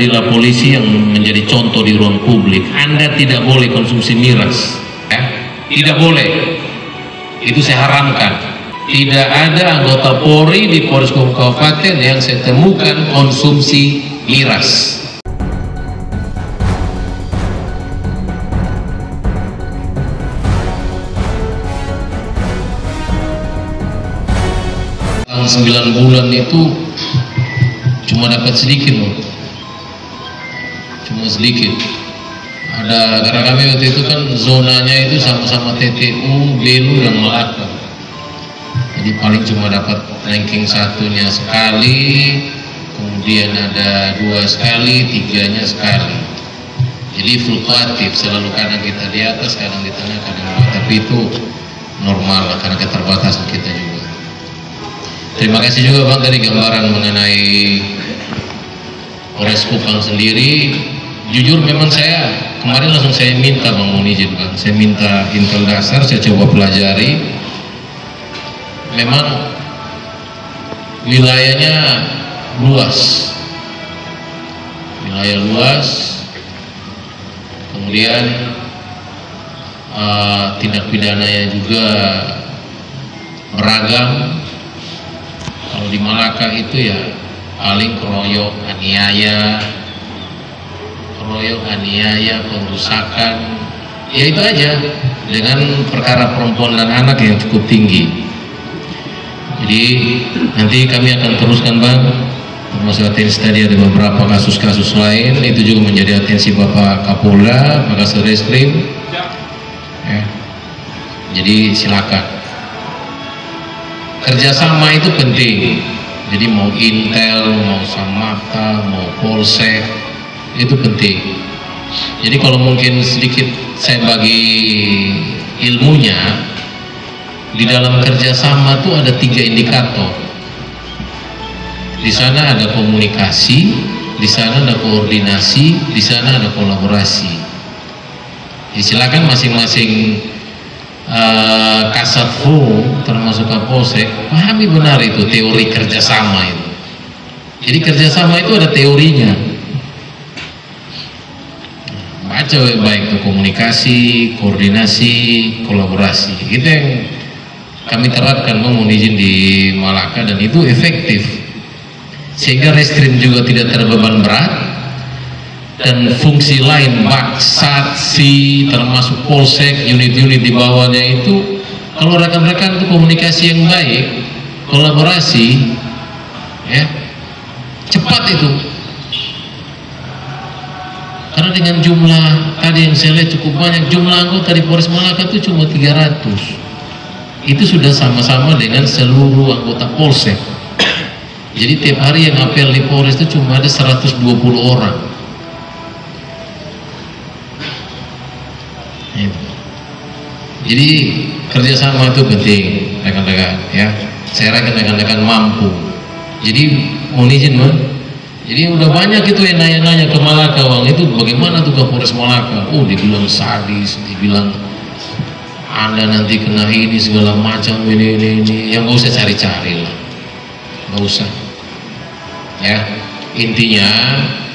perilaku polisi yang menjadi contoh di ruang publik. Anda tidak boleh konsumsi miras, ya? Tidak boleh. Itu saya haramkan. Tidak ada anggota Polri di Polres Kabupaten yang saya temukan konsumsi miras. Tahun 9 bulan itu cuma dapat sedikit loh, cuma sedikit. Ada, karena kami waktu itu kan zonanya itu sama-sama TTU, Belu dan Malaka, jadi paling cuma dapat ranking satunya sekali, kemudian ada 2 sekali, 3-nya sekali. Jadi fluktuatif, selalu kadang kita di atas, kadang di tengah, kadang di bawah. Tapi itu normal lah karena keterbatasan kita juga. Terima kasih juga Bang tadi gambaran mengenai Polres Kupang sendiri. Jujur memang saya kemarin langsung saya minta Bang, mohon izin Bang, saya minta intel dasar, saya coba pelajari. Memang wilayahnya luas, wilayah luas, kemudian tindak pidananya juga beragam. Kalau di Malaka itu ya paling keroyok, aniaya, pengrusakan, ya itu aja, dengan perkara perempuan dan anak yang cukup tinggi. Jadi nanti kami akan teruskan Bang, termasuk atensi tadi ada beberapa kasus-kasus lain, itu juga menjadi atensi Bapak Kapolda, Pak Kasreskrim, ya. Jadi silakan. Kerjasama itu penting, jadi mau Intel, mau Samapta, mau Polsek, itu penting. Jadi kalau mungkin sedikit saya bagi ilmunya, di dalam kerjasama itu ada 3 indikator. Di sana ada komunikasi, di sana ada koordinasi, di sana ada kolaborasi. Jadi silakan masing-masing Kasatfu termasuk Kapolsek pahami benar itu teori kerjasama itu. Jadi kerjasama itu ada teorinya. Baca baik itu komunikasi, koordinasi, kolaborasi. Itu yang kami terapkan mohon izin di Malaka, dan itu efektif. Sehingga reskrim juga tidak terbeban berat, dan fungsi lain Baksatsi termasuk Polsek, unit-unit di bawahnya itu, kalau rekan-rekan itu komunikasi yang baik, kolaborasi, ya cepat itu. Karena dengan jumlah tadi yang saya lihat cukup banyak, jumlah anggota di Polres Malaka itu cuma 300. Itu sudah sama-sama dengan seluruh anggota Polsek. Jadi tiap hari yang apel di Polres itu cuma ada 120 orang. Jadi kerjasama itu penting rekan-rekan, ya. Saya rekan-rekan mampu. Jadi mohon izin Bang, jadi udah banyak itu yang nanya-nanya ke Malaka Bang, itu bagaimana tuh Kapolres Malaka? Oh dibilang sadis, dibilang Anda nanti kena ini segala macam, ini. Yang gak usah cari-cari lah, gak usah. Ya intinya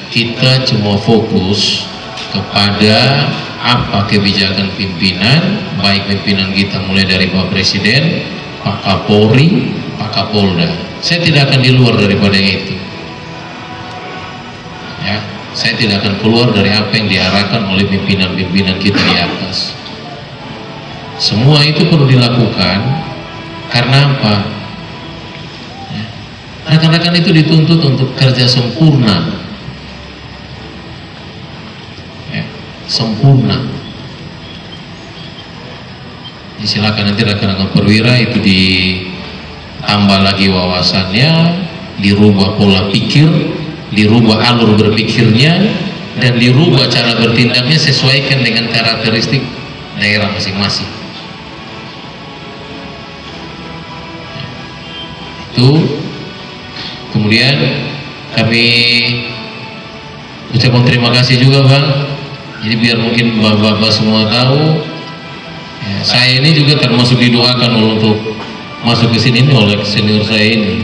kita cuma fokus kepada apa kebijakan pimpinan, baik pimpinan kita mulai dari Pak Presiden, Pak Kapolri, Pak Kapolda. Saya tidak akan di luar daripada itu. Ya, saya tidak akan keluar dari apa yang diarahkan oleh pimpinan-pimpinan kita di atas. Semua itu perlu dilakukan karena apa? Ya, rekan-rekan itu dituntut untuk kerja sempurna. Sempurna. Silakan nanti rekan-rekan perwira itu ditambah lagi wawasannya, dirubah pola pikir, dirubah alur berpikirnya, dan dirubah cara bertindaknya sesuaikan dengan karakteristik daerah masing-masing. Itu kemudian kami ucapkan terima kasih juga Bang. Jadi biar mungkin bapak-bapak semua tahu, ya, saya ini juga termasuk didoakan untuk masuk ke sini oleh senior saya ini.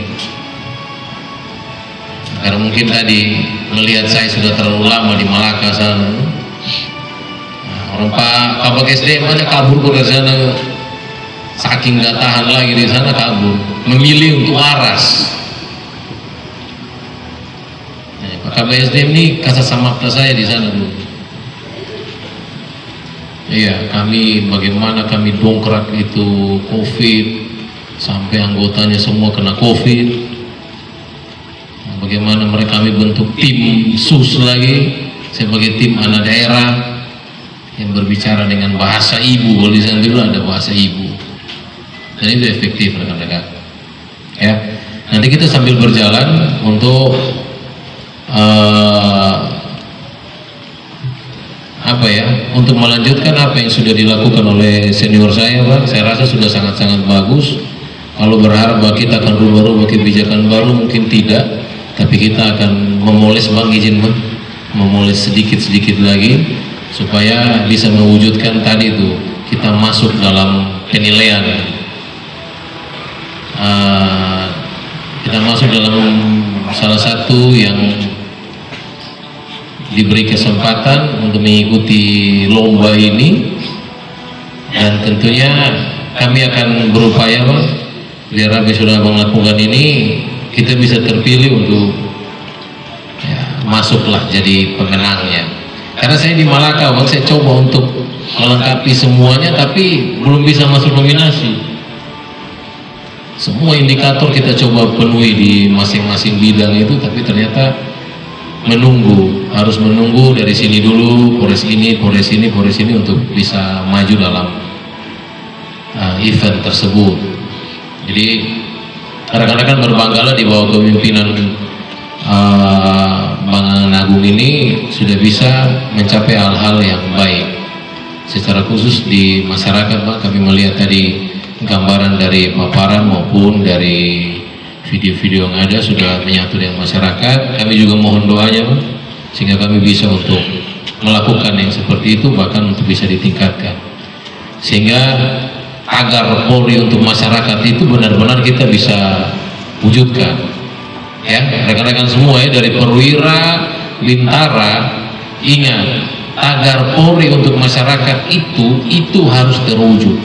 karena mungkin tadi melihat saya sudah terlalu lama di Malaka sana. Orang Pak Kabak SDM aja kabur ke sana, saking gak tahan lagi di sana kabur, memilih untuk waras. Pak Kabak SDM ini kasat samakta saya di sana dulu. Iya, kami bagaimana kami dongkrak itu COVID sampai anggotanya semua kena COVID. Bagaimana mereka kami bentuk tim sus lagi sebagai tim anak daerah yang berbicara dengan bahasa ibu. Kalau di sana dulu ada bahasa ibu, dan itu efektif rekan-rekan. Ya, nanti kita sambil berjalan untuk untuk melanjutkan apa yang sudah dilakukan oleh senior saya, Pak. Saya rasa sudah sangat-sangat bagus. Kalau berharap bahwa kita akan rubah-rubah kebijakan baru, mungkin tidak, tapi kita akan memoles, Bang, izin Bang, memoles sedikit-sedikit lagi supaya bisa mewujudkan tadi itu kita masuk dalam penilaian, kita masuk dalam salah satu yang diberi kesempatan untuk mengikuti lomba ini, dan tentunya kami akan berupaya, Bang, biar habis sudah melakukan ini kita bisa terpilih untuk masuklah jadi pemenangnya. Karena saya di Malaka, Bang, saya coba untuk melengkapi semuanya tapi belum bisa masuk nominasi. Semua indikator kita coba penuhi di masing-masing bidang itu, tapi ternyata harus menunggu dari sini dulu, Polres ini untuk bisa maju dalam event tersebut. Jadi rekan-rekan berbanggalah di bawah kepemimpinan Bang Agung ini sudah bisa mencapai hal-hal yang baik. Secara khusus di masyarakat, Pak, kami melihat tadi gambaran dari paparan maupun dari video-video yang ada sudah menyatu dengan masyarakat. Kami juga mohon doanya, Pak, sehingga kami bisa untuk melakukan yang seperti itu, bahkan untuk bisa ditingkatkan, sehingga agar Polri untuk masyarakat itu benar-benar kita bisa wujudkan. Ya, rekan-rekan semua ya, dari perwira, bintara, ingat, agar Polri untuk masyarakat itu harus terwujud,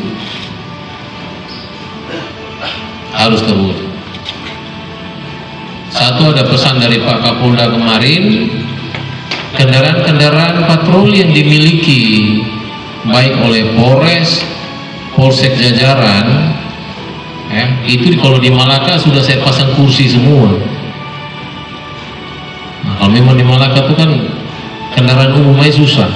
harus terwujud. Satu, ada pesan dari Pak Kapolda kemarin, kendaraan-kendaraan patroli yang dimiliki baik oleh Polres, Polsek jajaran, ya, itu kalau di Malaka sudah saya pasang kursi semua. Nah, kalau memang di Malaka itu kan kendaraan umumnya susah,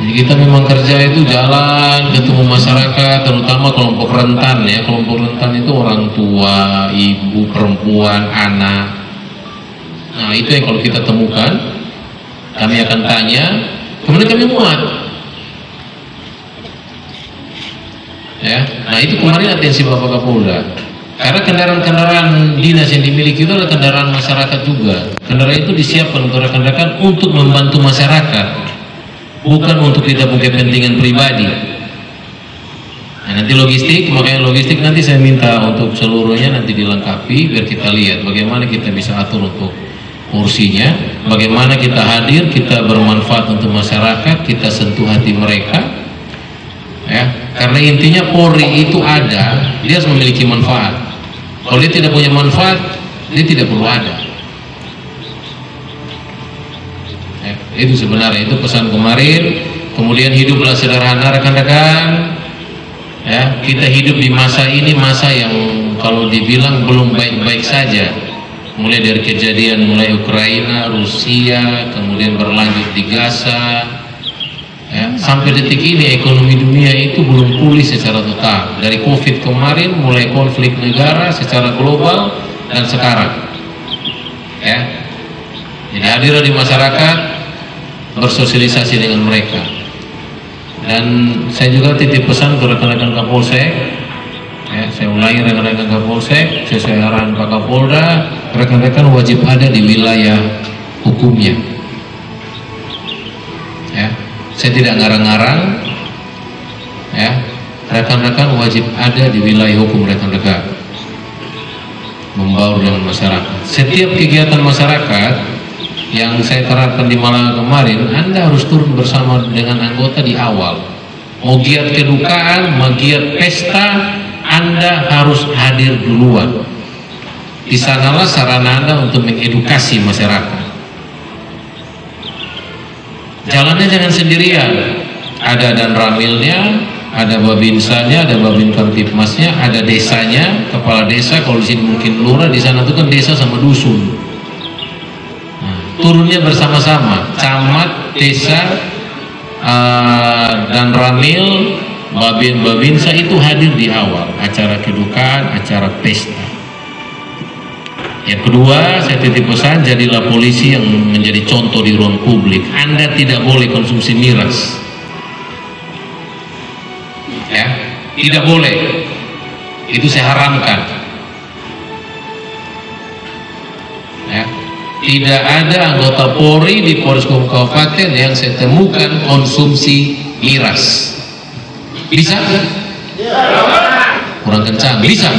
jadi kita memang kerja itu jalan ketemu masyarakat, terutama kelompok rentan ya. Kelompok rentan itu orang tua, ibu, perempuan, anak. Nah, itu yang kalau kita temukan, kami akan tanya, kemudian kami muat. Ya, nah itu kemarin atensi Bapak Kapolda. Karena kendaraan-kendaraan dinas yang dimiliki itu adalah kendaraan masyarakat juga. Kendaraan itu disiapkan untuk rekan-rekan untuk membantu masyarakat, bukan untuk kita punya kepentingan pribadi. Nah, nanti logistik, makanya logistik nanti saya minta untuk seluruhnya nanti dilengkapi, biar kita lihat bagaimana kita bisa atur untuk kursinya, bagaimana kita hadir, kita bermanfaat untuk masyarakat, kita sentuh hati mereka, ya. Karena intinya Polri itu ada, dia harus memiliki manfaat. Kalau dia tidak punya manfaat, dia tidak perlu ada. Ya, itu sebenarnya itu pesan kemarin. Kemudian hiduplah sederhana, rekan-rekan. Ya, kita hidup di masa ini, masa yang kalau dibilang belum baik-baik saja. Mulai dari kejadian mulai Ukraina, Rusia, kemudian berlanjut di Gaza, ya, sampai detik ini ekonomi dunia itu belum pulih secara total. Dari COVID kemarin, mulai konflik negara secara global, dan sekarang, ya. Jadi hadirlah di masyarakat, bersosialisasi dengan mereka. Dan saya juga titip pesan ke rekan-rekan Kapolsek, ya, saya ulangi, rekan-rekan Kapolsek, sesuai arahan Pak Kapolda, rekan-rekan wajib ada di wilayah hukumnya. Ya, saya tidak ngarang-ngarang, ya, rekan-rekan wajib ada di wilayah hukum rekan-rekan. membaur dengan masyarakat. Setiap kegiatan masyarakat yang saya terapkan di Malaga kemarin, Anda harus turun bersama dengan anggota di awal. Mau giat kedukaan, mau giat pesta, Anda harus hadir duluan. Di sanalah sarana Anda untuk mengedukasi masyarakat. Jalannya jangan sendirian. Ada dan ramilnya, ada babinsanya, ada babin kamtipmasnya, ada desanya, kepala desa. Kalau di sini mungkin lurah, di sana itu kan desa sama dusun. Nah, turunnya bersama-sama, camat, desa, dan ramil, babinsa itu hadir di awal acara kedukaan, acara pesta. Yang kedua, saya titip pesan, jadilah polisi yang menjadi contoh di ruang publik. Anda tidak boleh konsumsi miras, ya, tidak boleh. Itu saya haramkan. Ya. Tidak ada anggota Polri di Polres Kabupaten yang saya temukan konsumsi miras. Bisa? Kurang kencang. Bisa?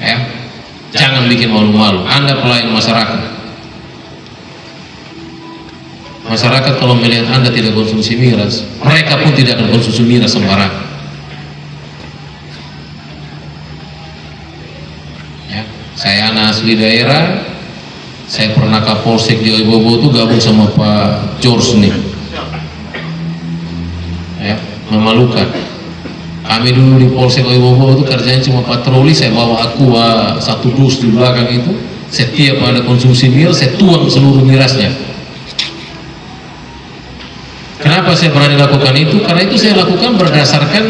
Ya. Jangan bikin malu-malu. Anda pelayan masyarakat. Masyarakat kalau melihat Anda tidak konsumsi miras, mereka pun tidak akan konsumsi miras sembarangan. Ya. Saya anak asli daerah. Saya pernah Kapolsek di Oibobo itu gabung sama Pak George nih. Ya, memalukan. Kami dulu di Polsek Oibobo itu kerjanya cuma patroli. Saya bawa aqua satu dus di belakang itu. Setiap ada konsumsi miras, saya tuang seluruh mirasnya. Kenapa saya berani lakukan itu? Karena itu saya lakukan berdasarkan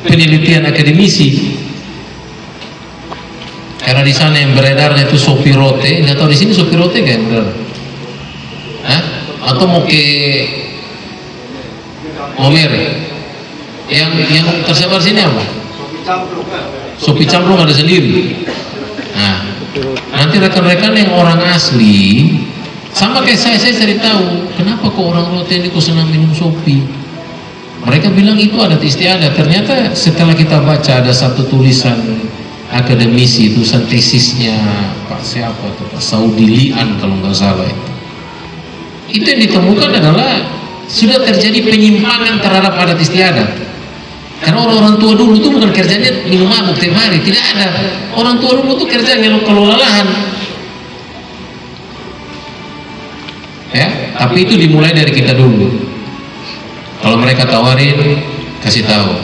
penelitian akademisi. Karena di sana yang beredarnya itu sopirote. Nggak tahu di sini sopirote kayak beredar? Hah? Atau mau ke Omere? Yang tersebar sini apa? Sopi camplung ada sendiri. Nah, nanti rekan-rekan yang orang asli sama kayak saya cari tahu kenapa kok orang rote ini kok senang minum sopi. Mereka bilang itu adat istiadat. Ternyata setelah kita baca ada satu tulisan akademisi, tulisan tesisnya Pak siapa tuh, Pak Saudi Lian kalau nggak salah itu yang ditemukan adalah sudah terjadi penyimpangan terhadap adat istiadat. Karena orang-orang tua dulu tuh bukan kerjanya minum mabuk tiap hari, tidak ada. Orang tua dulu tuh kerjanya kalau lelahan. Ya, tapi itu dimulai dari kita dulu. Kalau mereka tawarin, kasih tahu.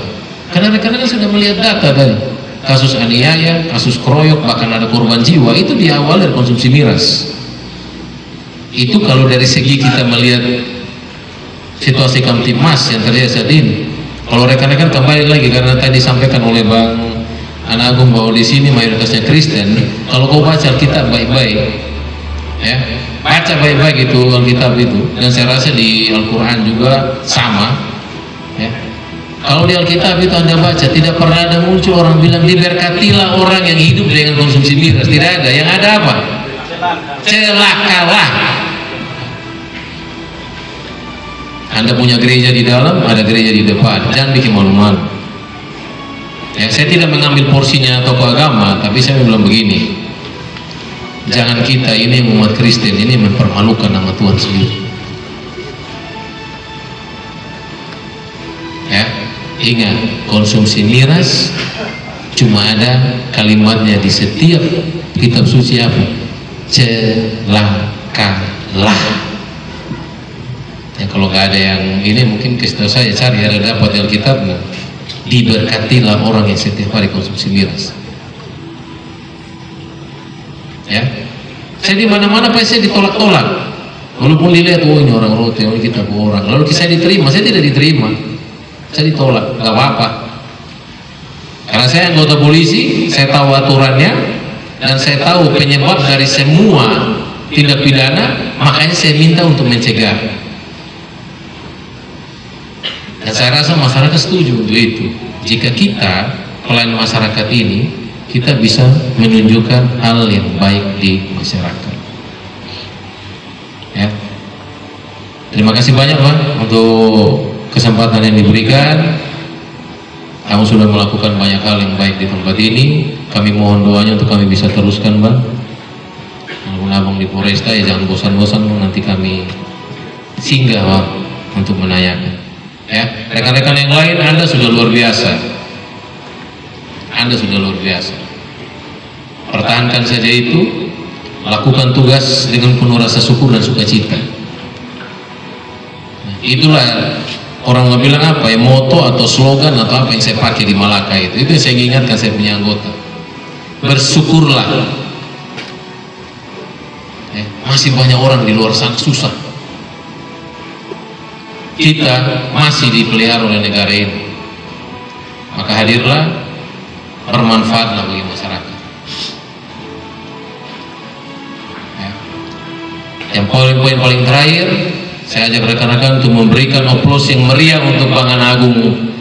Karena rekan-rekan sudah melihat data tadi. Kasus aniaya, kasus keroyok, bahkan ada korban jiwa, itu diawali dari konsumsi miras. Itu kalau dari segi kita melihat situasi Kamtibmas yang terjadi saat ini. Kalau rekan-rekan kembali lagi, karena tadi disampaikan oleh Bang Anagung bahwa di sini mayoritasnya Kristen. Kalau kau baca Alkitab baik-baik, ya, baca baik-baik itu Alkitab itu, dan saya rasa di Al-Quran juga sama. Ya. Kalau di Alkitab itu Anda baca, tidak pernah ada muncul orang bilang diberkatilah orang yang hidup dengan konsumsi miras. Tidak ada. Yang ada apa? Celakalah. Anda punya gereja di dalam, ada gereja di depan. Jangan bikin malu-malu. Ya, saya tidak mengambil porsinya tokoh agama, tapi saya bilang begini. Jangan kita ini umat Kristen ini mempermalukan nama Tuhan sendiri. Ya, ingat, konsumsi miras cuma ada kalimatnya di setiap kitab suci apa? Celakalah. Ya, kalau nggak ada yang ini mungkin kasih tahu saya, cari ada dapat di Alkitab nggak? Diberkatilah orang yang setiap hari konsumsi miras. Ya, saya di mana-mana pasti saya ditolak-tolak. Walaupun dilihat, oh ini orang rote, oh ini kita orang. Lalu saya diterima, saya tidak diterima. Saya ditolak, nggak apa-apa. Karena saya anggota polisi, saya tahu aturannya dan saya tahu penyebab dari semua tindak pidana, makanya saya minta untuk mencegah. Dan saya rasa masyarakat setuju untuk itu. Jika kita pelayan masyarakat ini, kita bisa menunjukkan hal yang baik di masyarakat. Ya. Terima kasih banyak Pak untuk kesempatan yang diberikan. Kamu sudah melakukan banyak hal yang baik di tempat ini. Kami mohon doanya untuk kami bisa teruskan, Bang. Walaupun abang di Polresta ya jangan bosan-bosan, nanti kami singgah, Bang, untuk menanyakan. Ya, rekan-rekan yang lain, Anda sudah luar biasa. Anda sudah luar biasa. Pertahankan saja itu, lakukan tugas dengan penuh rasa syukur dan sukacita. Itulah orang mau bilang apa ya, moto atau slogan atau apa yang saya pakai di Malaka itu yang saya ingatkan saya punya anggota. Bersyukurlah. Masih banyak orang di luar sana susah. Kita masih dipelihara oleh negara ini. Maka hadirlah, bermanfaatlah bagi masyarakat. Yang poin paling terakhir, saya ajak rekan-rekan untuk memberikan oplos yang meriah untuk Bang Agung